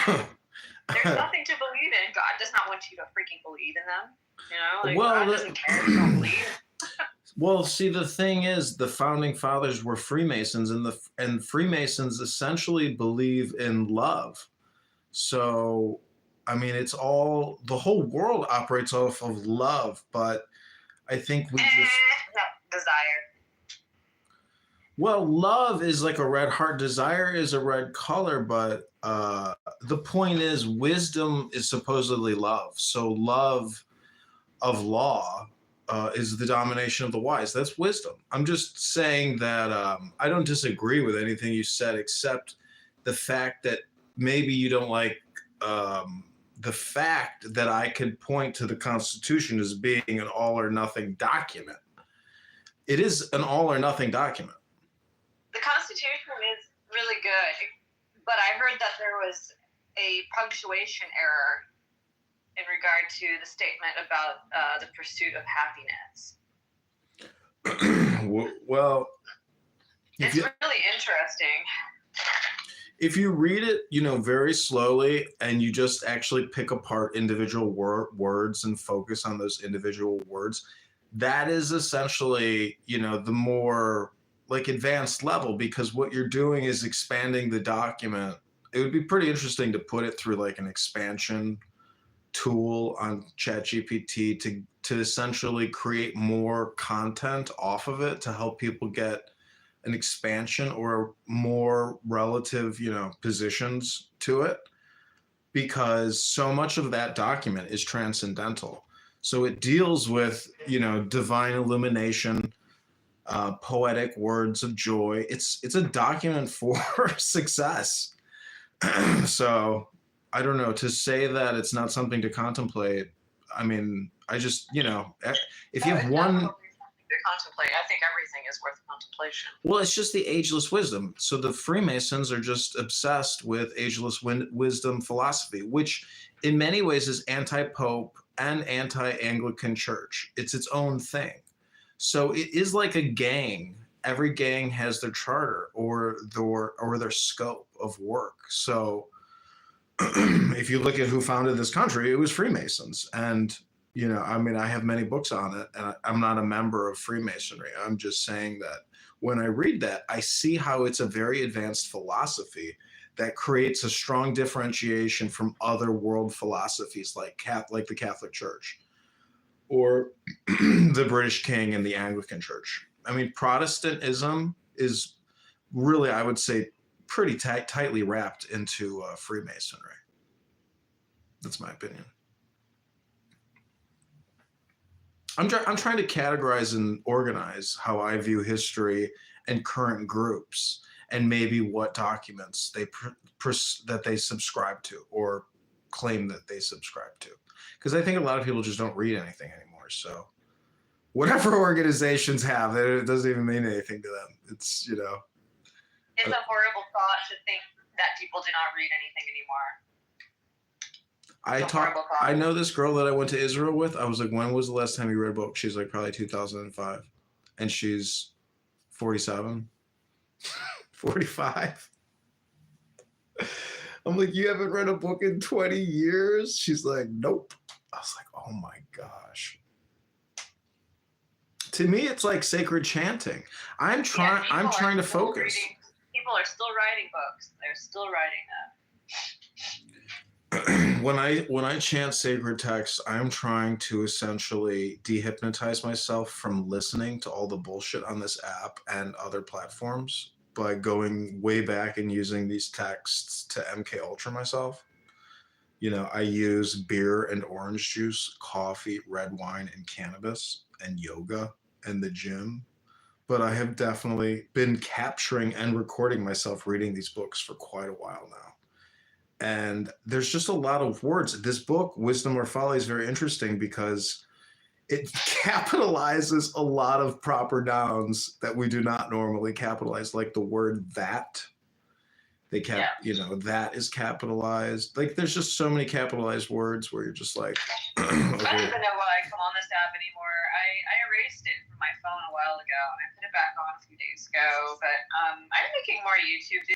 There's nothing to believe in. God does not want you to freaking believe in them. Like Well, God doesn't care if you don't believe. well, see, the thing is, the founding fathers were Freemasons, and Freemasons essentially believe in love. So, I mean, it's all the whole world operates off of love, but I think we just No, desire. well, love is like a red heart, desire is a red color, but the point is, wisdom is supposedly love. So, love of law is the domination of the wise. That's wisdom. I'm just saying that I don't disagree with anything you said, except the fact that maybe you don't like the fact that I could point to the Constitution as being an all or nothing document. It is an all or nothing document. The Constitution is really good, but I heard that there was a punctuation error in regard to the statement about the pursuit of happiness. Well, it's really interesting. If you read it, very slowly, and you just actually pick apart individual words and focus on those individual words, that is essentially, the more like advanced level, because what you're doing is expanding the document. It would be pretty interesting to put it through like an expansion tool on ChatGPT to essentially create more content off of it to help people get an expansion or more relative, positions to it, because so much of that document is transcendental. So it deals with, divine illumination, poetic words of joy. It's a document for success. So I don't know, to say that it's not something to contemplate. I mean, I just, if you have one to contemplate, I think everything is worth contemplation. Well, it's just the ageless wisdom. So the Freemasons are just obsessed with ageless wisdom philosophy, which in many ways is anti-Pope and anti-Anglican Church. It's its own thing. So it is like a gang. Every gang has their charter or their scope of work. So if you look at who founded this country, it was Freemasons. And, I have many books on it, and I'm not a member of Freemasonry. I'm just saying that when I read that, I see how it's a very advanced philosophy that creates a strong differentiation from other world philosophies like the Catholic Church or the British King and the Anglican Church. I mean, Protestantism is really, I would say, pretty tightly wrapped into Freemasonry. That's my opinion. I'm trying to categorize and organize how I view history and current groups, and maybe what documents that they subscribe to or claim that they subscribe to. Because I think a lot of people just don't read anything anymore. So whatever organizations have, it doesn't even mean anything to them. It's, It's a horrible thought to think that people do not read anything anymore. I know this girl that I went to Israel with. I was like, when was the last time you read a book? She's like, probably 2005. And she's 47, 45. I'm like, you haven't read a book in 20 years? She's like, nope. I was like, oh my gosh. To me, it's like sacred chanting. I'm trying to focus. People are still writing books. They're still writing them. When I chant sacred texts, I'm trying to essentially dehypnotize myself from listening to all the bullshit on this app and other platforms by going way back and using these texts to MK Ultra myself. I use beer and orange juice, coffee, red wine, and cannabis, and yoga, and the gym. But I have definitely been capturing and recording myself reading these books for quite a while now. And there's just a lot of words. This book, Wisdom or Folly, is very interesting because it capitalizes a lot of proper nouns that we do not normally capitalize, like the word that. That is capitalized. Like, there's just so many capitalized words where you're just like, okay. I don't even know why I come on this app anymore. I erased it from my phone a while ago, and I put it back on a few days ago. But I'm making more YouTube videos.